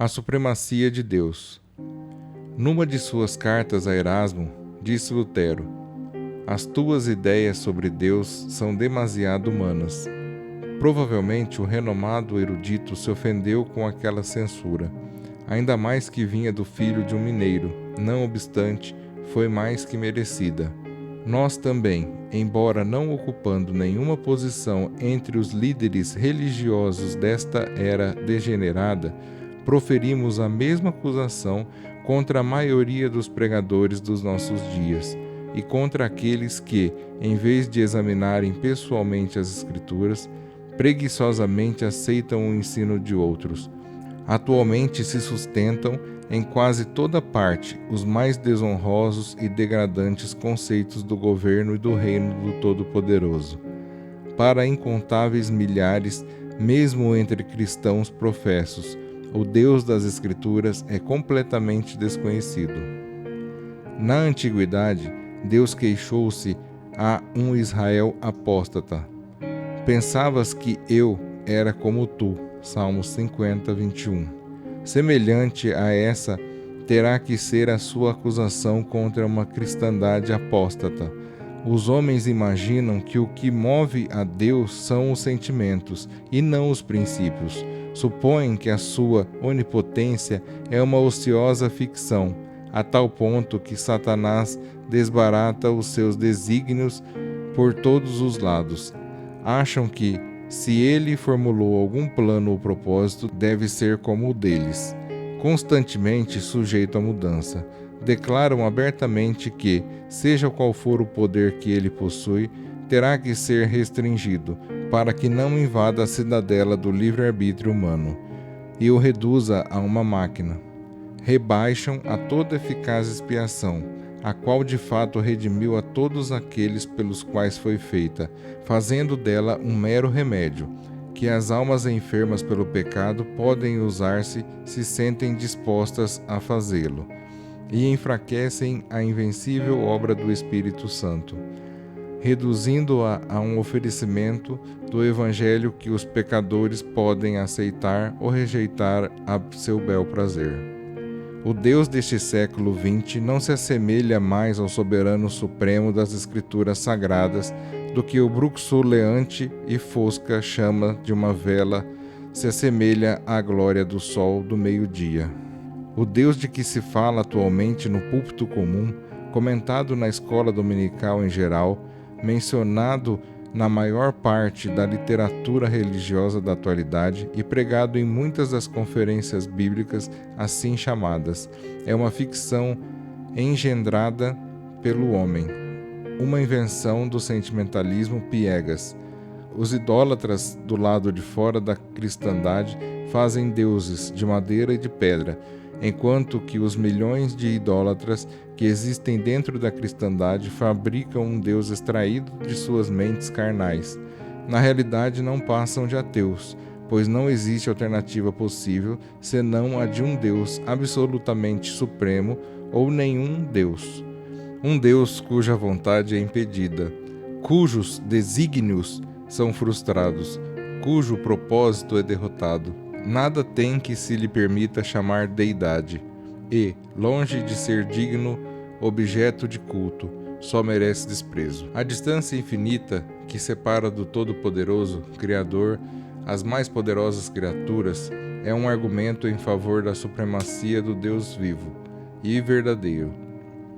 A supremacia de Deus. Numa de suas cartas a Erasmo, disse Lutero: as tuas ideias sobre Deus são demasiado humanas. Provavelmente o renomado erudito se ofendeu com aquela censura, ainda mais que vinha do filho de um mineiro. Não obstante, foi mais que merecida. Nós também, embora não ocupando nenhuma posição entre os líderes religiosos desta era degenerada, proferimos a mesma acusação contra a maioria dos pregadores dos nossos dias e contra aqueles que, em vez de examinarem pessoalmente as Escrituras, preguiçosamente aceitam o ensino de outros. Atualmente se sustentam em quase toda parte os mais desonrosos e degradantes conceitos do governo e do reino do Todo-Poderoso. Para incontáveis milhares, mesmo entre cristãos professos, o Deus das Escrituras é completamente desconhecido. Na antiguidade, Deus queixou-se a um Israel apóstata. Pensavas que eu era como tu. Salmos 50, 21. Semelhante a essa terá que ser a sua acusação contra uma cristandade apóstata. Os homens imaginam que o que move a Deus são os sentimentos e não os princípios. Supõem que a sua onipotência é uma ociosa ficção, a tal ponto que Satanás desbarata os seus desígnios por todos os lados. Acham que, se ele formulou algum plano ou propósito, deve ser como o deles, constantemente sujeito à mudança. Declaram abertamente que, seja qual for o poder que ele possui, terá que ser restringido, para que não invada a cidadela do livre-arbítrio humano e o reduza a uma máquina. Rebaixam a toda eficaz expiação, a qual de fato redimiu a todos aqueles pelos quais foi feita, fazendo dela um mero remédio, que as almas enfermas pelo pecado podem usar-se se sentem dispostas a fazê-lo, e enfraquecem a invencível obra do Espírito Santo, reduzindo-a a um oferecimento do Evangelho que os pecadores podem aceitar ou rejeitar a seu bel prazer. O Deus deste século XX não se assemelha mais ao soberano supremo das Escrituras Sagradas do que o bruxuleante e fosca chama de uma vela se assemelha à glória do sol do meio-dia. O Deus de que se fala atualmente no púlpito comum, comentado na escola dominical em geral, mencionado na maior parte da literatura religiosa da atualidade e pregado em muitas das conferências bíblicas assim chamadas, é uma ficção engendrada pelo homem, uma invenção do sentimentalismo piegas. Os idólatras do lado de fora da cristandade fazem deuses de madeira e de pedra, enquanto que os milhões de idólatras que existem dentro da cristandade fabricam um Deus extraído de suas mentes carnais. Na realidade, não passam de ateus, pois não existe alternativa possível senão a de um Deus absolutamente supremo ou nenhum Deus. Um Deus cuja vontade é impedida, cujos desígnios são frustrados, cujo propósito é derrotado. Nada tem que se lhe permita chamar deidade, e, longe de ser digno objeto de culto, só merece desprezo. A distância infinita que separa do Todo-Poderoso Criador as mais poderosas criaturas é um argumento em favor da supremacia do Deus vivo e verdadeiro.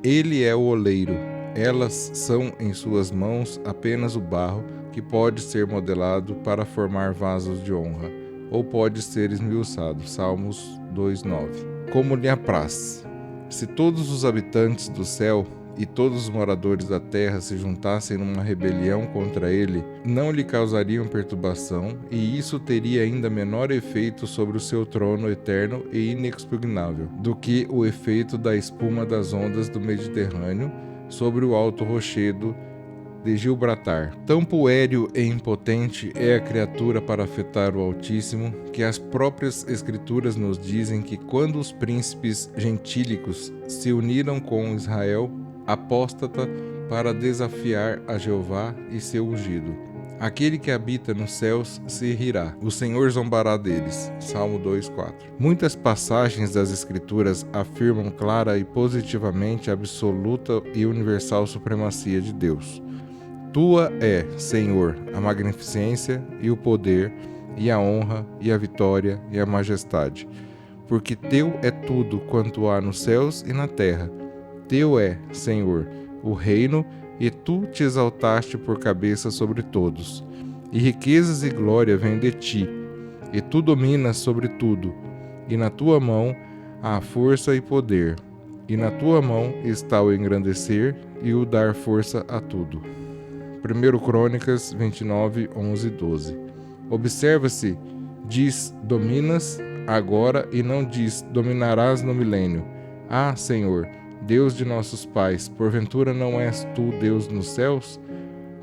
Ele é o oleiro, elas são em suas mãos apenas o barro que pode ser modelado para formar vasos de honra, ou pode ser esmiuçado. Salmos 2:9. Como lhe apraz. Se todos os habitantes do céu e todos os moradores da terra se juntassem numa rebelião contra ele, não lhe causariam perturbação, e isso teria ainda menor efeito sobre o seu trono eterno e inexpugnável do que o efeito da espuma das ondas do Mediterrâneo sobre o alto rochedo de Gibraltar. Tão puéril e impotente é a criatura para afetar o Altíssimo, que as próprias Escrituras nos dizem que quando os príncipes gentílicos se uniram com Israel apóstata para desafiar a Jeová e seu ungido, Aquele que habita nos céus se rirá, o Senhor zombará deles. Salmo 2:4. Muitas passagens das Escrituras afirmam clara e positivamente a absoluta e universal supremacia de Deus. Tua é, Senhor, a magnificência e o poder, e a honra, e a vitória, e a majestade. Porque teu é tudo quanto há nos céus e na terra. Teu é, Senhor, o reino, e tu te exaltaste por cabeça sobre todos. E riquezas e glória vêm de ti, e tu dominas sobre tudo. E na tua mão há força e poder, e na tua mão está o engrandecer e o dar força a tudo. 1 Crônicas 29, 11 e 12. Observa-se, diz, dominas agora, e não diz, dominarás no milênio. Ah, Senhor, Deus de nossos pais, porventura não és tu Deus nos céus?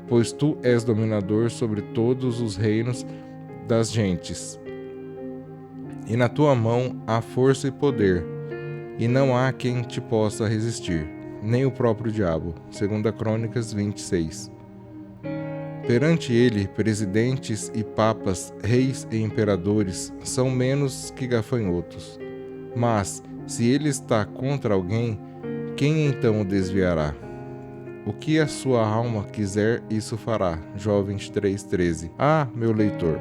Pois tu és dominador sobre todos os reinos das gentes. E na tua mão há força e poder, e não há quem te possa resistir, nem o próprio diabo. 2 Crônicas 26. Perante ele, presidentes e papas, reis e imperadores são menos que gafanhotos. Mas, se ele está contra alguém, quem então o desviará? O que a sua alma quiser, isso fará. Jó 23:13. Ah, meu leitor,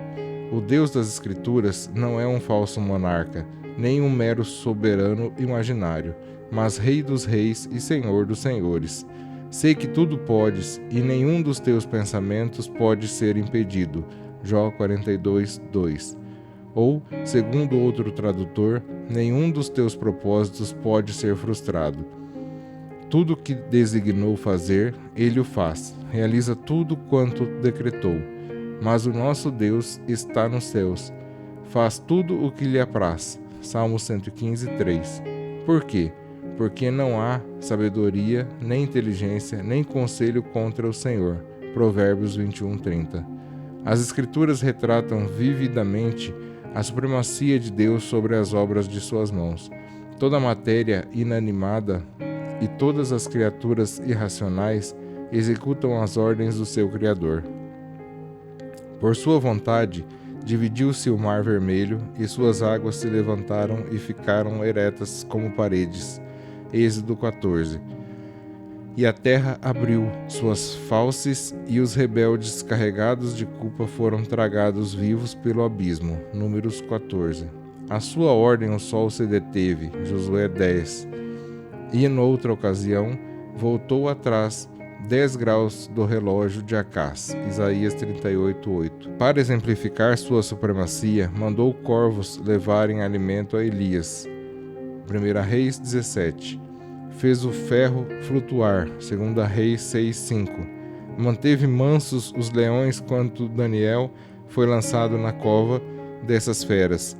o Deus das Escrituras não é um falso monarca, nem um mero soberano imaginário, mas Rei dos reis e Senhor dos senhores. Sei que tudo podes, e nenhum dos teus pensamentos pode ser impedido. Jó 42:2. Ou, segundo outro tradutor, nenhum dos teus propósitos pode ser frustrado. Tudo que designou fazer, ele o faz, realiza tudo quanto decretou. Mas o nosso Deus está nos céus, faz tudo o que lhe apraz. Salmo 115:3. Por quê? Porque não há sabedoria, nem inteligência, nem conselho contra o Senhor. Provérbios 21:30. As Escrituras retratam vividamente a supremacia de Deus sobre as obras de suas mãos. Toda a matéria inanimada e todas as criaturas irracionais executam as ordens do seu Criador. Por sua vontade, dividiu-se o Mar Vermelho, e suas águas se levantaram e ficaram eretas como paredes. Êxodo 14. E a terra abriu suas fauces, e os rebeldes carregados de culpa foram tragados vivos pelo abismo. Números 14. À sua ordem o sol se deteve. Josué 10. E noutra ocasião voltou atrás 10 graus do relógio de Acás. Isaías 38:8. Para exemplificar sua supremacia, mandou corvos levarem alimento a Elias. 1 Reis 17. Fez o ferro flutuar. 2 Reis 6:5. Manteve mansos os leões quando Daniel foi lançado na cova dessas feras.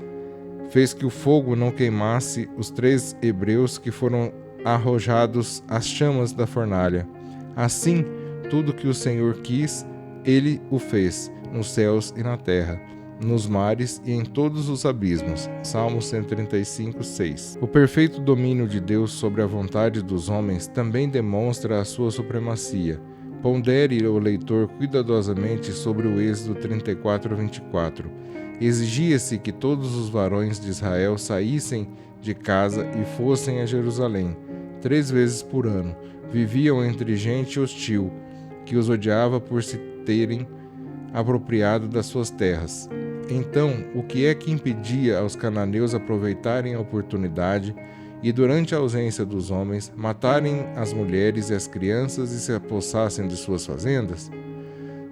Fez que o fogo não queimasse os 3 hebreus que foram arrojados às chamas da fornalha. Assim, tudo que o Senhor quis, ele o fez, nos céus e na terra, nos mares e em todos os abismos. Salmo 135:6. O perfeito domínio de Deus sobre a vontade dos homens também demonstra a sua supremacia. Pondere o leitor cuidadosamente sobre o Êxodo 34:24. Exigia-se que todos os varões de Israel saíssem de casa e fossem a Jerusalém 3 vezes por ano. Viviam entre gente hostil, que os odiava por se terem apropriado das suas terras. Então, o que é que impedia aos cananeus aproveitarem a oportunidade e, durante a ausência dos homens, matarem as mulheres e as crianças e se apossassem de suas fazendas?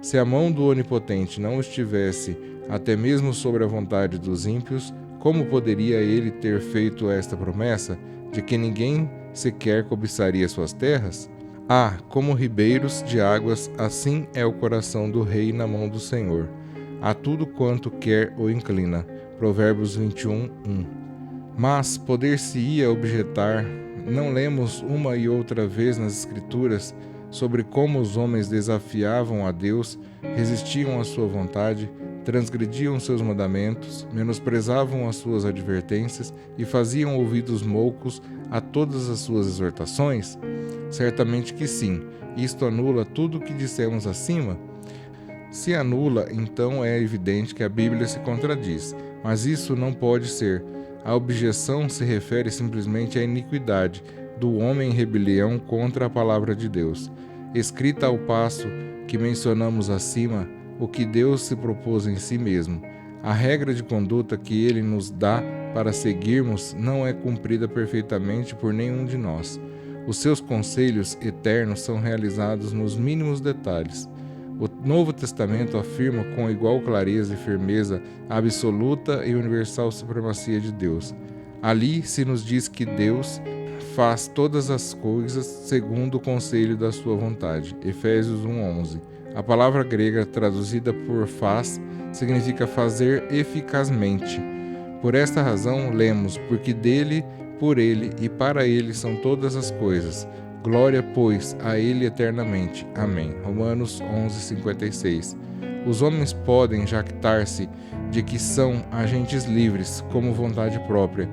Se a mão do Onipotente não estivesse até mesmo sobre a vontade dos ímpios, como poderia ele ter feito esta promessa de que ninguém sequer cobiçaria suas terras? Ah, como ribeiros de águas, assim é o coração do rei na mão do Senhor. A tudo quanto quer o inclina. Provérbios 21:1. Mas poder-se-ia objetar, não lemos uma e outra vez nas Escrituras sobre como os homens desafiavam a Deus, resistiam à sua vontade, transgrediam seus mandamentos, menosprezavam as suas advertências e faziam ouvidos moucos a todas as suas exortações? Certamente que sim. Isto anula tudo o que dissemos acima. Se anula, então é evidente que a Bíblia se contradiz, mas isso não pode ser. A objeção se refere simplesmente à iniquidade do homem em rebelião contra a palavra de Deus. Escrita ao passo que mencionamos acima, o que Deus se propôs em si mesmo. A regra de conduta que Ele nos dá para seguirmos não é cumprida perfeitamente por nenhum de nós. Os seus conselhos eternos são realizados nos mínimos detalhes. O Novo Testamento afirma com igual clareza e firmeza a absoluta e universal supremacia de Deus. Ali se nos diz que Deus faz todas as coisas segundo o conselho da sua vontade. Efésios 1:11. A palavra grega traduzida por faz significa fazer eficazmente. Por esta razão lemos, porque dele, por ele e para ele são todas as coisas. Glória, pois, a ele eternamente. Amém. Romanos 11:56. Os homens podem jactar-se de que são agentes livres, como vontade própria,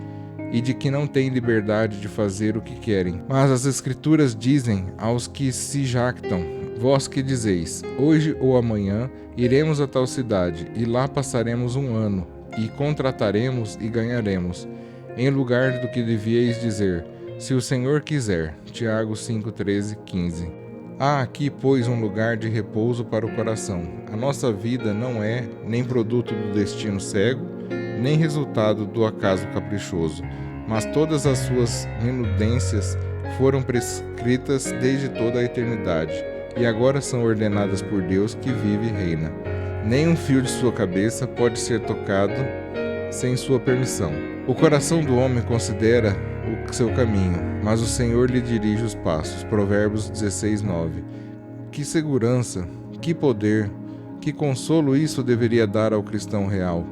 e de que não têm liberdade de fazer o que querem. Mas as Escrituras dizem aos que se jactam: vós que dizeis, hoje ou amanhã iremos a tal cidade, e lá passaremos um ano, e contrataremos e ganharemos, em lugar do que devieis dizer, se o Senhor quiser. Tiago 5:13-15. Há aqui, pois, um lugar de repouso para o coração. A nossa vida não é nem produto do destino cego, nem resultado do acaso caprichoso, mas todas as suas minudências foram prescritas desde toda a eternidade, e agora são ordenadas por Deus que vive e reina. Nem um fio de sua cabeça pode ser tocado sem sua permissão. O coração do homem considera o seu caminho, mas o Senhor lhe dirige os passos. Provérbios 16:9. Que segurança, que poder, que consolo isso deveria dar ao cristão real.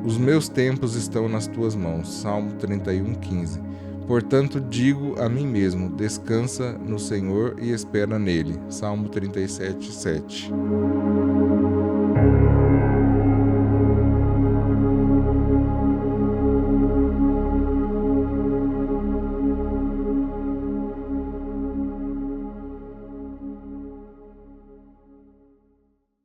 Os meus tempos estão nas tuas mãos. Salmo 31:15. Portanto, digo a mim mesmo, descansa no Senhor e espera nele. Salmo 37:7.